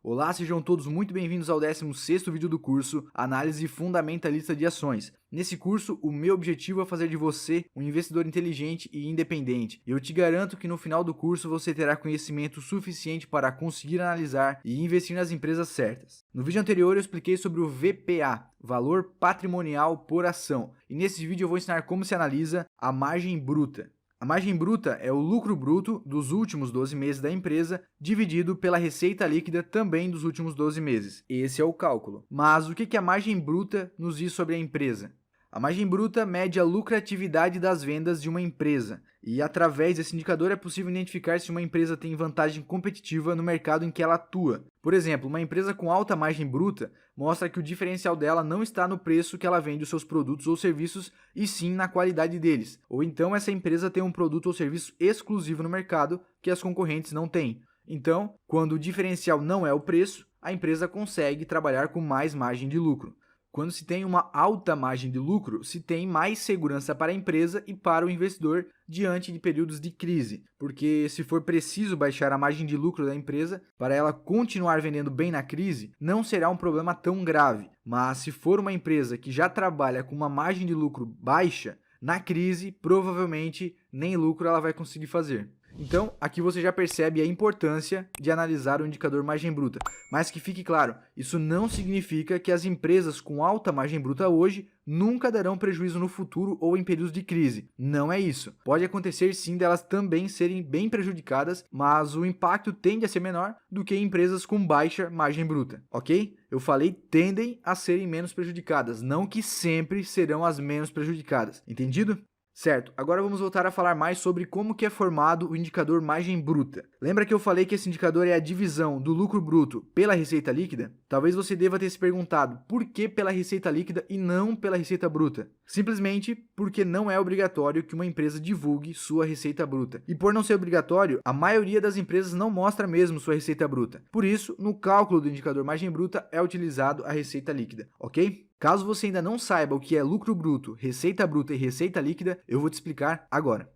Olá, sejam todos muito bem-vindos ao 16º vídeo do curso Análise Fundamentalista de Ações. Nesse curso, o meu objetivo é fazer de você um investidor inteligente e independente. Eu te garanto que no final do curso você terá conhecimento suficiente para conseguir analisar e investir nas empresas certas. No vídeo anterior eu expliquei sobre o VPA, Valor Patrimonial por Ação, e nesse vídeo eu vou ensinar como se analisa a margem bruta. A margem bruta é o lucro bruto dos últimos 12 meses da empresa dividido pela receita líquida também dos últimos 12 meses. Esse é o cálculo. Mas o que a margem bruta nos diz sobre a empresa? A margem bruta mede a lucratividade das vendas de uma empresa e, através desse indicador, é possível identificar se uma empresa tem vantagem competitiva no mercado em que ela atua. Por exemplo, uma empresa com alta margem bruta mostra que o diferencial dela não está no preço que ela vende os seus produtos ou serviços, e sim na qualidade deles. Ou então essa empresa tem um produto ou serviço exclusivo no mercado que as concorrentes não têm. Então, quando o diferencial não é o preço, a empresa consegue trabalhar com mais margem de lucro. Quando se tem uma alta margem de lucro, se tem mais segurança para a empresa e para o investidor diante de períodos de crise, porque se for preciso baixar a margem de lucro da empresa para ela continuar vendendo bem na crise, não será um problema tão grave. Mas se for uma empresa que já trabalha com uma margem de lucro baixa, na crise, provavelmente nem lucro ela vai conseguir fazer. Então, aqui você já percebe a importância de analisar o indicador margem bruta. Mas que fique claro, isso não significa que as empresas com alta margem bruta hoje nunca darão prejuízo no futuro ou em períodos de crise. Não é isso. Pode acontecer sim delas também serem bem prejudicadas, mas o impacto tende a ser menor do que em empresas com baixa margem bruta, ok? Eu falei tendem a serem menos prejudicadas, não que sempre serão as menos prejudicadas. Entendido? Certo, agora vamos voltar a falar mais sobre como que é formado o indicador margem bruta. Lembra que eu falei que esse indicador é a divisão do lucro bruto pela receita líquida? Talvez você deva ter se perguntado por que pela receita líquida e não pela receita bruta. Simplesmente porque não é obrigatório que uma empresa divulgue sua receita bruta. E por não ser obrigatório, a maioria das empresas não mostra mesmo sua receita bruta. Por isso, no cálculo do indicador margem bruta é utilizado a receita líquida, ok? Caso você ainda não saiba o que é lucro bruto, receita bruta e receita líquida, eu vou te explicar agora.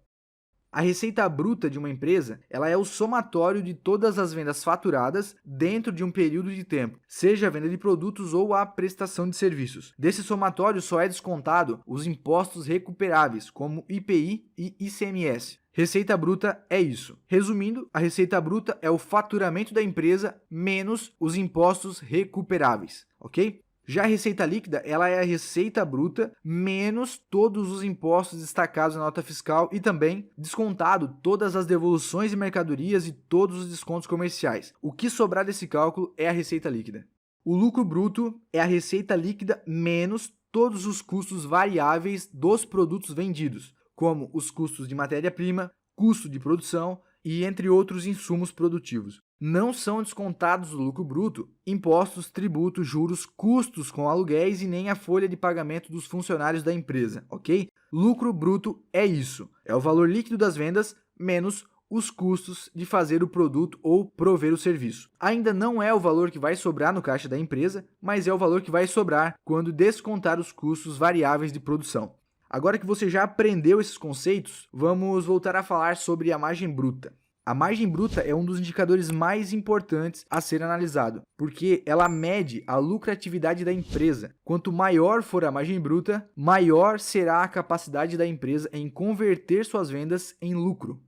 A receita bruta de uma empresa, ela é o somatório de todas as vendas faturadas dentro de um período de tempo, seja a venda de produtos ou a prestação de serviços. Desse somatório só é descontado os impostos recuperáveis, como IPI e ICMS. Receita bruta é isso. Resumindo, a receita bruta é o faturamento da empresa menos os impostos recuperáveis, ok? Já a receita líquida, ela é a receita bruta menos todos os impostos destacados na nota fiscal e também descontado todas as devoluções de mercadorias e todos os descontos comerciais. O que sobrar desse cálculo é a receita líquida. O lucro bruto é a receita líquida menos todos os custos variáveis dos produtos vendidos, como os custos de matéria-prima, custo de produção e entre outros insumos produtivos. Não são descontados do lucro bruto impostos, tributos, juros, custos com aluguéis e nem a folha de pagamento dos funcionários da empresa, ok? Lucro bruto é isso, é o valor líquido das vendas menos os custos de fazer o produto ou prover o serviço. Ainda não é o valor que vai sobrar no caixa da empresa, mas é o valor que vai sobrar quando descontar os custos variáveis de produção. Agora que você já aprendeu esses conceitos, vamos voltar a falar sobre a margem bruta. A margem bruta é um dos indicadores mais importantes a ser analisado, porque ela mede a lucratividade da empresa. Quanto maior for a margem bruta, maior será a capacidade da empresa em converter suas vendas em lucro.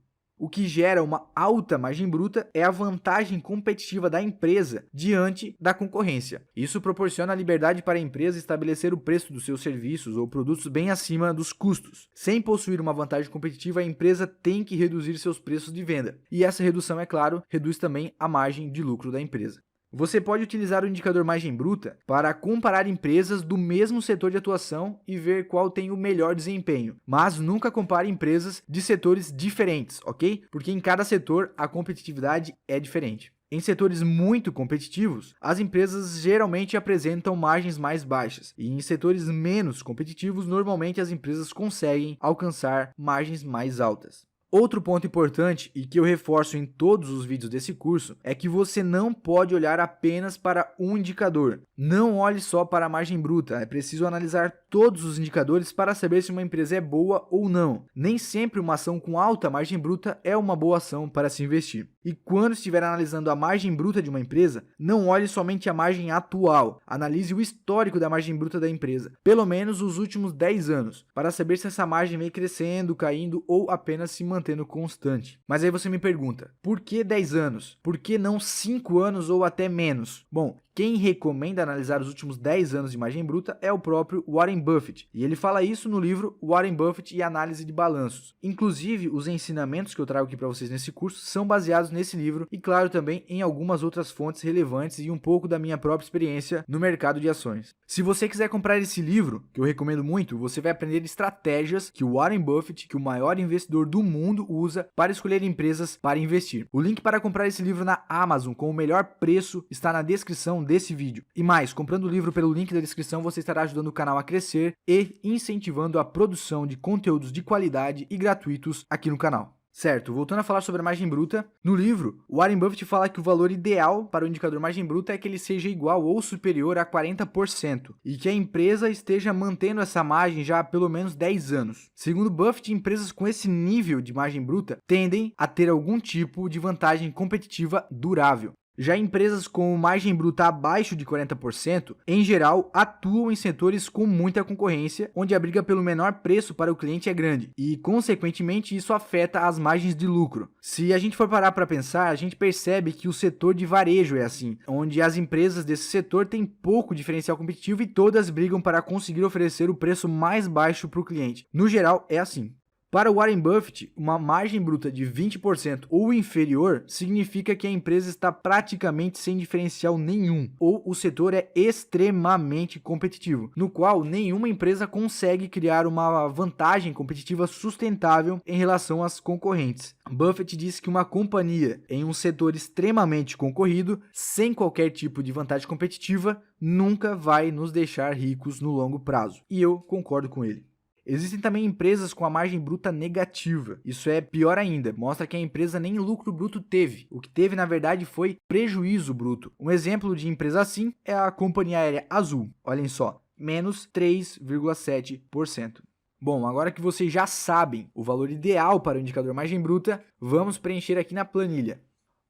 O que gera uma alta margem bruta é a vantagem competitiva da empresa diante da concorrência. Isso proporciona a liberdade para a empresa estabelecer o preço dos seus serviços ou produtos bem acima dos custos. Sem possuir uma vantagem competitiva, a empresa tem que reduzir seus preços de venda. E essa redução, é claro, reduz também a margem de lucro da empresa. Você pode utilizar o indicador margem bruta para comparar empresas do mesmo setor de atuação e ver qual tem o melhor desempenho, mas nunca compare empresas de setores diferentes, ok? Porque em cada setor a competitividade é diferente. Em setores muito competitivos, as empresas geralmente apresentam margens mais baixas, e em setores menos competitivos, normalmente as empresas conseguem alcançar margens mais altas. Outro ponto importante e que eu reforço em todos os vídeos desse curso é que você não pode olhar apenas para um indicador. Não olhe só para a margem bruta, é preciso analisar todos os indicadores para saber se uma empresa é boa ou não. Nem sempre uma ação com alta margem bruta é uma boa ação para se investir. E quando estiver analisando a margem bruta de uma empresa, não olhe somente a margem atual, analise o histórico da margem bruta da empresa, pelo menos os últimos 10 anos, para saber se essa margem vem crescendo, caindo ou apenas se mantendo constante. Mas aí você me pergunta, por que 10 anos? Por que não 5 anos ou até menos? Bom, quem recomenda analisar os últimos 10 anos de margem bruta é o próprio Warren Buffett, e ele fala isso no livro Warren Buffett e Análise de Balanços. Inclusive, os ensinamentos que eu trago aqui para vocês nesse curso são baseados nesse livro e, claro, também em algumas outras fontes relevantes e um pouco da minha própria experiência no mercado de ações. Se você quiser comprar esse livro, que eu recomendo muito, você vai aprender estratégias que o Warren Buffett, que é o maior investidor do mundo, usa para escolher empresas para investir. O link para comprar esse livro na Amazon com o melhor preço está na descrição desse vídeo. E mais, comprando o livro pelo link da descrição, você estará ajudando o canal a crescer e incentivando a produção de conteúdos de qualidade e gratuitos aqui no canal. Certo, voltando a falar sobre a margem bruta, no livro, Warren Buffett fala que o valor ideal para o indicador margem bruta é que ele seja igual ou superior a 40% e que a empresa esteja mantendo essa margem já há pelo menos 10 anos. Segundo Buffett, empresas com esse nível de margem bruta tendem a ter algum tipo de vantagem competitiva durável. Já empresas com margem bruta abaixo de 40%, em geral, atuam em setores com muita concorrência, onde a briga pelo menor preço para o cliente é grande, e, consequentemente, isso afeta as margens de lucro. Se a gente for parar para pensar, a gente percebe que o setor de varejo é assim, onde as empresas desse setor têm pouco diferencial competitivo e todas brigam para conseguir oferecer o preço mais baixo para o cliente. No geral, é assim. Para Warren Buffett, uma margem bruta de 20% ou inferior significa que a empresa está praticamente sem diferencial nenhum, ou o setor é extremamente competitivo, no qual nenhuma empresa consegue criar uma vantagem competitiva sustentável em relação às concorrentes. Buffett diz que uma companhia em um setor extremamente concorrido, sem qualquer tipo de vantagem competitiva, nunca vai nos deixar ricos no longo prazo. E eu concordo com ele. Existem também empresas com a margem bruta negativa. Isso é pior ainda, mostra que a empresa nem lucro bruto teve. O que teve, na verdade, foi prejuízo bruto. Um exemplo de empresa assim é a Companhia Aérea Azul. Olhem só, menos 3,7%. Bom, agora que vocês já sabem o valor ideal para o indicador margem bruta, vamos preencher aqui na planilha.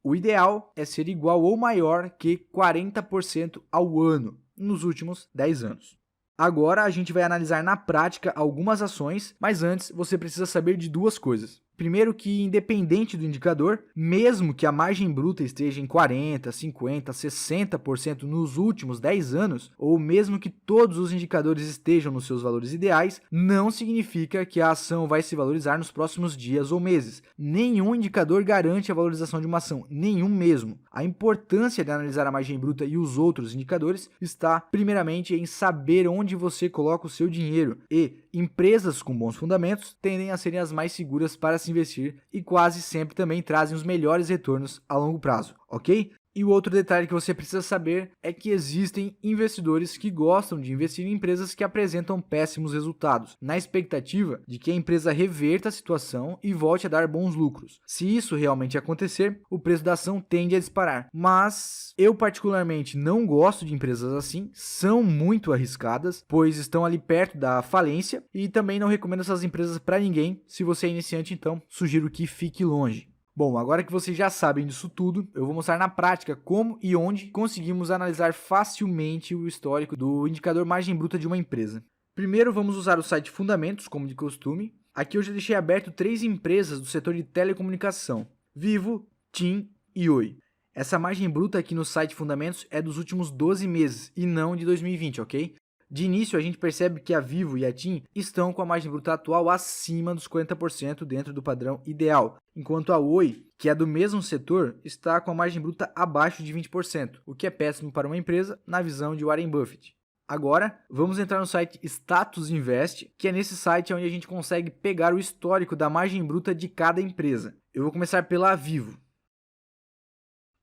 O ideal é ser igual ou maior que 40% ao ano nos últimos 10 anos. Agora a gente vai analisar na prática algumas ações, mas antes você precisa saber de duas coisas. Primeiro que, independente do indicador, mesmo que a margem bruta esteja em 40%, 50%, 60% nos últimos 10 anos, ou mesmo que todos os indicadores estejam nos seus valores ideais, não significa que a ação vai se valorizar nos próximos dias ou meses. Nenhum indicador garante a valorização de uma ação, nenhum mesmo. A importância de analisar a margem bruta e os outros indicadores está, primeiramente, em saber onde você coloca o seu dinheiro, e empresas com bons fundamentos tendem a serem as mais seguras para se investir e quase sempre também trazem os melhores retornos a longo prazo, ok? E o outro detalhe que você precisa saber é que existem investidores que gostam de investir em empresas que apresentam péssimos resultados, na expectativa de que a empresa reverta a situação e volte a dar bons lucros. Se isso realmente acontecer, o preço da ação tende a disparar. Mas eu particularmente não gosto de empresas assim, são muito arriscadas, pois estão ali perto da falência, e também não recomendo essas empresas para ninguém. Se você é iniciante, então sugiro que fique longe. Bom, agora que vocês já sabem disso tudo, eu vou mostrar na prática como e onde conseguimos analisar facilmente o histórico do indicador margem bruta de uma empresa. Primeiro, vamos usar o site Fundamentos, como de costume. Aqui eu já deixei aberto 3 empresas do setor de telecomunicação: Vivo, TIM e Oi. Essa margem bruta aqui no site Fundamentos é dos últimos 12 meses e não de 2020, ok? De início, a gente percebe que a Vivo e a TIM estão com a margem bruta atual acima dos 40% dentro do padrão ideal, enquanto a Oi, que é do mesmo setor, está com a margem bruta abaixo de 20%, o que é péssimo para uma empresa na visão de Warren Buffett. Agora, vamos entrar no site Status Invest, que é nesse site onde a gente consegue pegar o histórico da margem bruta de cada empresa. Eu vou começar pela Vivo.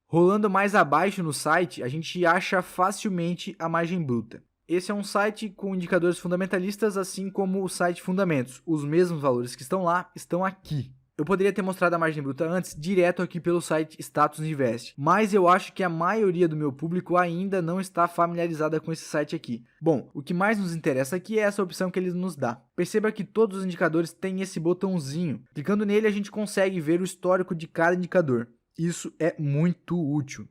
Rolando mais abaixo no site, a gente acha facilmente a margem bruta. Esse é um site com indicadores fundamentalistas, assim como o site Fundamentos. Os mesmos valores que estão lá estão aqui. Eu poderia ter mostrado a margem bruta antes, direto aqui pelo site Status Invest, mas eu acho que a maioria do meu público ainda não está familiarizada com esse site aqui. Bom, o que mais nos interessa aqui é essa opção que ele nos dá. Perceba que todos os indicadores têm esse botãozinho. Clicando nele, a gente consegue ver o histórico de cada indicador. Isso é muito útil.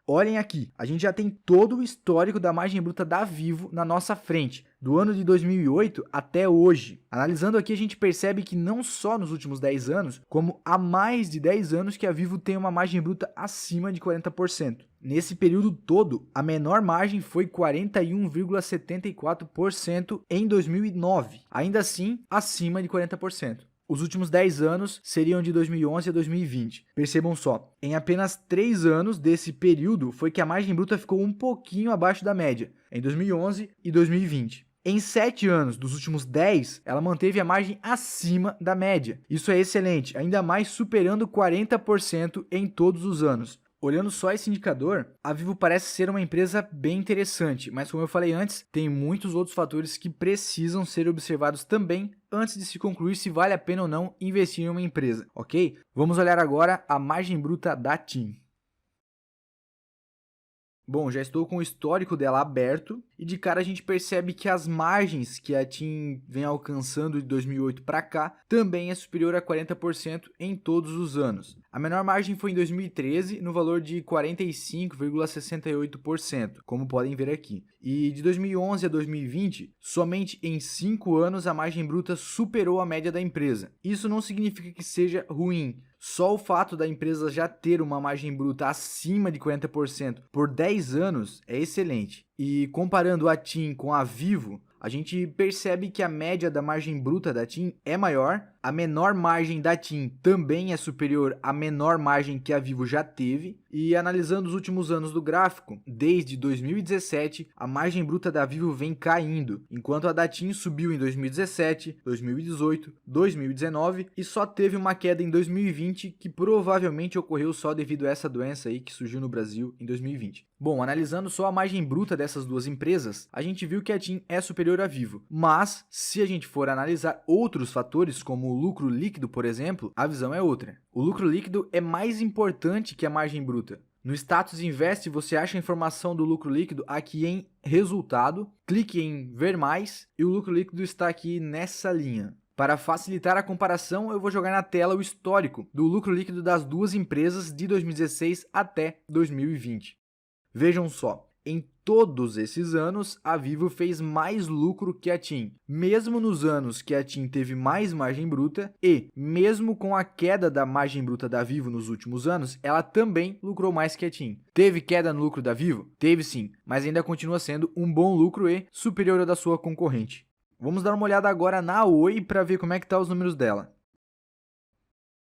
Olhem aqui, a gente já tem todo o histórico da margem bruta da Vivo na nossa frente, do ano de 2008 até hoje. Analisando aqui, a gente percebe que não só nos últimos 10 anos, como há mais de 10 anos que a Vivo tem uma margem bruta acima de 40%. Nesse período todo, a menor margem foi 41,74% em 2009, ainda assim acima de 40%. Os últimos 10 anos seriam de 2011 a 2020. Percebam só, em apenas 3 anos desse período foi que a margem bruta ficou um pouquinho abaixo da média, em 2011 e 2020. Em 7 anos dos últimos 10, ela manteve a margem acima da média. Isso é excelente, ainda mais superando 40% em todos os anos. Olhando só esse indicador, a Vivo parece ser uma empresa bem interessante, mas como eu falei antes, tem muitos outros fatores que precisam ser observados também antes de se concluir se vale a pena ou não investir em uma empresa, ok? Vamos olhar agora a margem bruta da TIM. Bom, já estou com o histórico dela aberto e de cara a gente percebe que as margens que a TIM vem alcançando de 2008 para cá também é superior a 40% em todos os anos. A menor margem foi em 2013 no valor de 45,68%, como podem ver aqui. E de 2011 a 2020, somente em 5 anos a margem bruta superou a média da empresa. Isso não significa que seja ruim. Só o fato da empresa já ter uma margem bruta acima de 40% por 10 anos é excelente. E comparando a TIM com a Vivo, a gente percebe que a média da margem bruta da TIM é maior, a menor margem da TIM também é superior à menor margem que a Vivo já teve, e analisando os últimos anos do gráfico, desde 2017, a margem bruta da Vivo vem caindo, enquanto a da TIM subiu em 2017, 2018, 2019 e só teve uma queda em 2020 que provavelmente ocorreu só devido a essa doença aí que surgiu no Brasil em 2020. Bom, analisando só a margem bruta dessas duas empresas, a gente viu que a TIM é superior à Vivo, mas se a gente for analisar outros fatores como o lucro líquido, por exemplo, a visão é outra. O lucro líquido é mais importante que a margem bruta. No Status Invest você acha a informação do lucro líquido aqui em resultado, clique em ver mais e o lucro líquido está aqui nessa linha. Para facilitar a comparação, eu vou jogar na tela o histórico do lucro líquido das duas empresas de 2016 até 2020. Vejam só, em todos esses anos, a Vivo fez mais lucro que a TIM, mesmo nos anos que a TIM teve mais margem bruta e, mesmo com a queda da margem bruta da Vivo nos últimos anos, ela também lucrou mais que a TIM. Teve queda no lucro da Vivo? Teve sim, mas ainda continua sendo um bom lucro e superior ao da sua concorrente. Vamos dar uma olhada agora na Oi para ver como é que estão os números dela.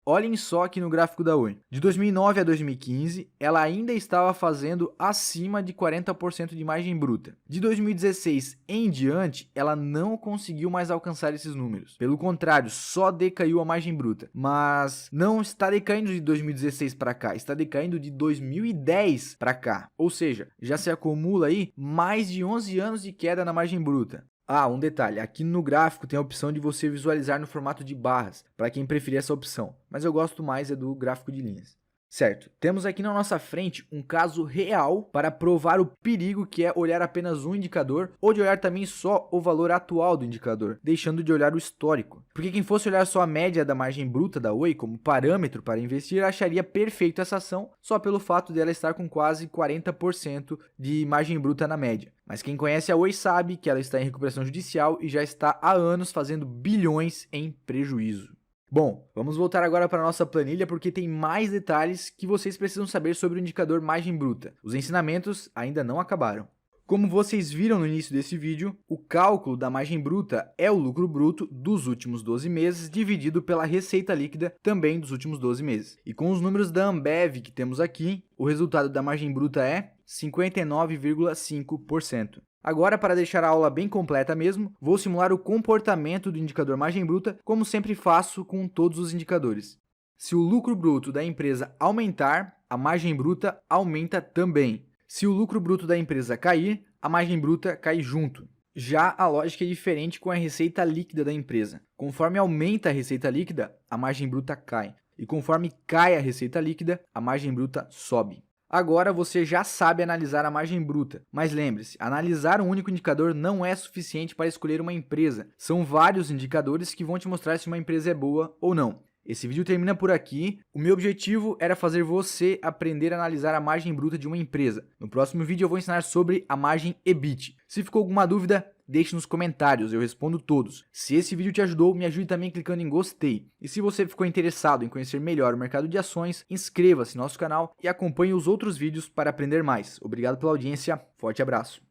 Olhem só aqui no gráfico da Oi. De 2009 a 2015, ela ainda estava fazendo acima de 40% de margem bruta. De 2016 em diante, ela não conseguiu mais alcançar esses números. Pelo contrário, só decaiu a margem bruta. Mas não está decaindo de 2016 para cá, está decaindo de 2010 para cá. Ou seja, já se acumula aí mais de 11 anos de queda na margem bruta. Ah, um detalhe, aqui no gráfico tem a opção de você visualizar no formato de barras, para quem preferir essa opção, mas eu gosto mais do gráfico de linhas. Certo, temos aqui na nossa frente um caso real para provar o perigo que é olhar apenas um indicador ou de olhar também só o valor atual do indicador, deixando de olhar o histórico. Porque quem fosse olhar só a média da margem bruta da Oi como parâmetro para investir, acharia perfeito essa ação só pelo fato dela estar com quase 40% de margem bruta na média. Mas quem conhece a Oi sabe que ela está em recuperação judicial e já está há anos fazendo bilhões em prejuízo. Bom, vamos voltar agora para a nossa planilha porque tem mais detalhes que vocês precisam saber sobre o indicador margem bruta. Os ensinamentos ainda não acabaram. Como vocês viram no início desse vídeo, o cálculo da margem bruta é o lucro bruto dos últimos 12 meses dividido pela receita líquida também dos últimos 12 meses. E com os números da Ambev que temos aqui, o resultado da margem bruta é 59,5%. Agora, para deixar a aula bem completa mesmo, vou simular o comportamento do indicador margem bruta, como sempre faço com todos os indicadores. Se o lucro bruto da empresa aumentar, a margem bruta aumenta também. Se o lucro bruto da empresa cair, a margem bruta cai junto. Já a lógica é diferente com a receita líquida da empresa. Conforme aumenta a receita líquida, a margem bruta cai. E conforme cai a receita líquida, a margem bruta sobe. Agora você já sabe analisar a margem bruta, mas lembre-se, analisar um único indicador não é suficiente para escolher uma empresa. São vários indicadores que vão te mostrar se uma empresa é boa ou não. Esse vídeo termina por aqui. O meu objetivo era fazer você aprender a analisar a margem bruta de uma empresa. No próximo vídeo eu vou ensinar sobre a margem EBIT. Se ficou alguma dúvida, deixe nos comentários, eu respondo todos. Se esse vídeo te ajudou, me ajude também clicando em gostei. E se você ficou interessado em conhecer melhor o mercado de ações, inscreva-se no nosso canal e acompanhe os outros vídeos para aprender mais. Obrigado pela audiência, forte abraço.